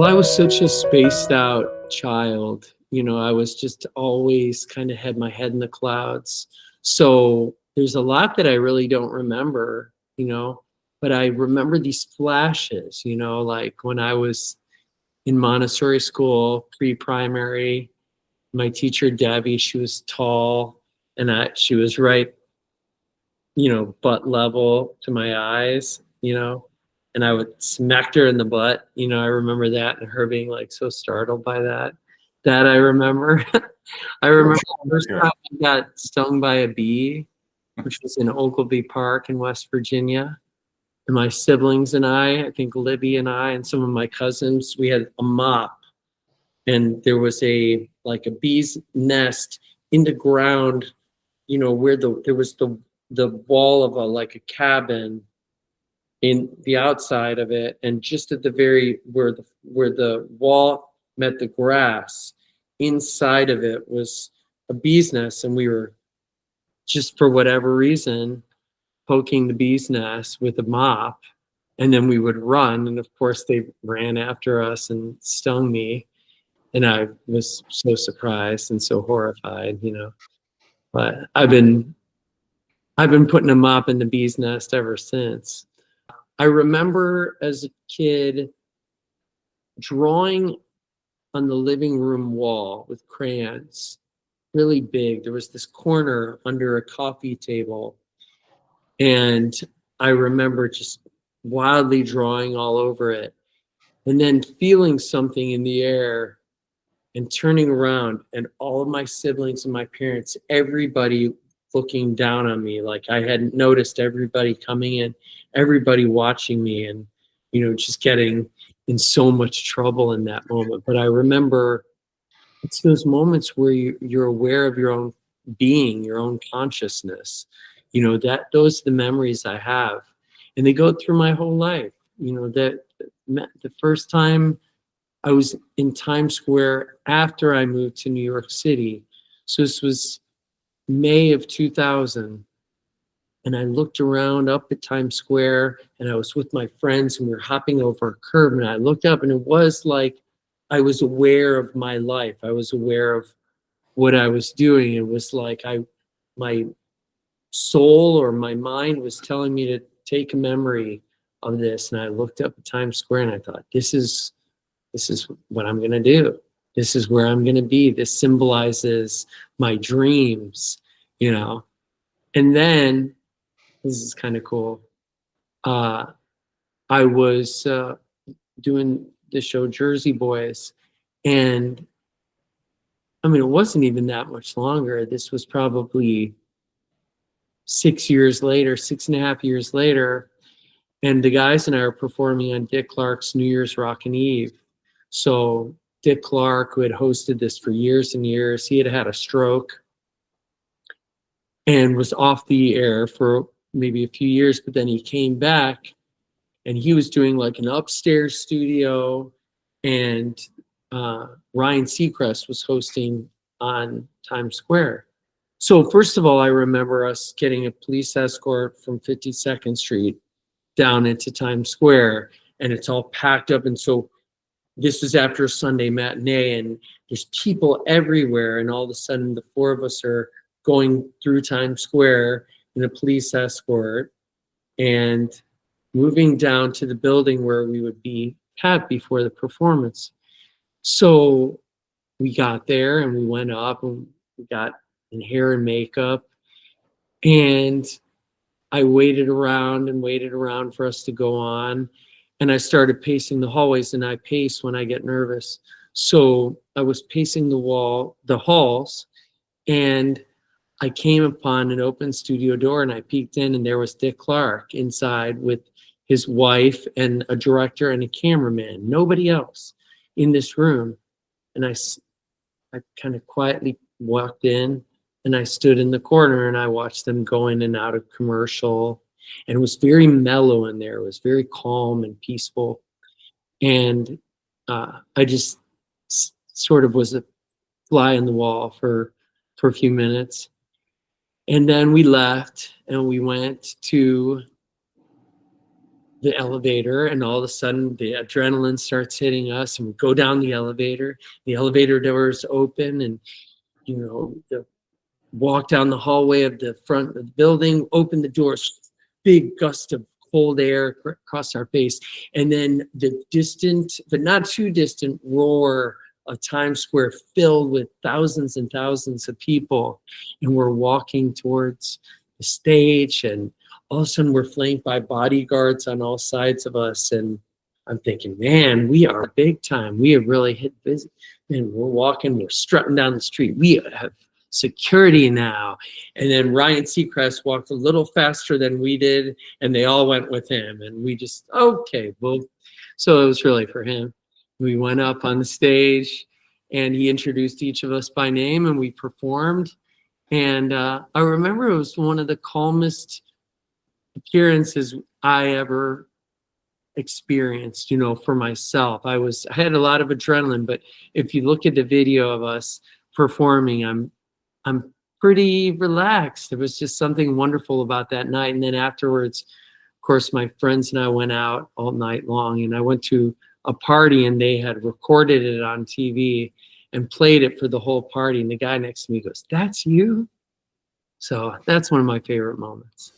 Well, I was such a spaced out child. I was just always kind of had my head in the clouds. So there's a lot that I really don't remember, but I remember these flashes, like when I was in Montessori school, pre-primary, my teacher, Debbie, she was tall and she was right, butt level to my eyes, and I would smack her in the butt. I remember that and her being like so startled by that. That I remember. I remember the first time I got stung by a bee, which was in Oglebay Park in West Virginia. And my siblings and I think Libby and I and some of my cousins, we had a mop, and there was a bee's nest in the ground, where there was the wall of a cabin in the outside of it, and just at the very where the wall met the grass, inside of it was a bee's nest, and we were just for whatever reason poking the bee's nest with a mop, and then we would run, and of course they ran after us and stung me, and I was so surprised and so horrified, but I've been putting a mop in the bee's nest ever since. I remember as a kid drawing on the living room wall with crayons, really big. There was this corner under a coffee table, and I remember just wildly drawing all over it, and then feeling something in the air and turning around, and all of my siblings and my parents, everybody looking down on me like I hadn't noticed, everybody coming in, everybody watching me, and just getting in so much trouble in that moment. But I remember it's those moments where you're aware of your own being, your own consciousness, that those are the memories I have, and they go through my whole life. That the first time I was in Times Square after I moved to New York City, so this was May of 2000, and I looked around up at Times Square, and I was with my friends, and we were hopping over a curb, and I looked up, and it was like I was aware of my life. I was aware of what I was doing. It was like my soul or my mind was telling me to take a memory of this, and I looked up at Times Square, and I thought, this is what I'm going to do. This is where I'm going to be. This symbolizes my dreams, And then, this is kind of cool. I was doing the show Jersey Boys, and it wasn't even that much longer. This was probably 6 years later, 6.5 years later, and the guys and I were performing on Dick Clark's New Year's Rockin' Eve. So Dick Clark, who had hosted this for years and years, he had had a stroke and was off the air for maybe a few years, but then he came back, and he was doing like an upstairs studio, and Ryan Seacrest was hosting on Times Square. So first of all, I remember us getting a police escort from 52nd Street down into Times Square, and it's all packed up, and so this is after a Sunday matinee, and there's people everywhere, and all of a sudden the four of us are going through Times Square in a police escort and moving down to the building where we would be at before the performance. So we got there, and we went up, and we got in hair and makeup, and I waited around for us to go on. And I started pacing the hallways, and I pace when I get nervous. So I was pacing the halls, and I came upon an open studio door, and I peeked in, and there was Dick Clark inside with his wife and a director and a cameraman, nobody else in this room. And I kind of quietly walked in, and I stood in the corner, and I watched them go in and out of commercial. And it was very mellow in there. It was very calm and peaceful. And I just sort of was a fly on the wall for a few minutes. And then we left, and we went to the elevator, and all of a sudden the adrenaline starts hitting us, and we go down the elevator doors open, and the walk down the hallway of the front of the building, open the doors, big gust of cold air across our face, and then the distant but not too distant roar of Times Square filled with thousands and thousands of people, and we're walking towards the stage, and all of a sudden we're flanked by bodyguards on all sides of us, and I'm thinking, man, we are big time. We have really hit busy. And we're strutting down the street. We have security now. And then Ryan Seacrest walked a little faster than we did, and they all went with him. And we just, okay, well, so it was really for him. We went up on the stage, and he introduced each of us by name, and we performed. And I remember it was one of the calmest appearances I ever experienced, for myself. I had a lot of adrenaline, but if you look at the video of us performing, I'm pretty relaxed. There was just something wonderful about that night. And then afterwards, of course, my friends and I went out all night long, and I went to a party, and they had recorded it on TV and played it for the whole party. And the guy next to me goes, "That's you?" So that's one of my favorite moments.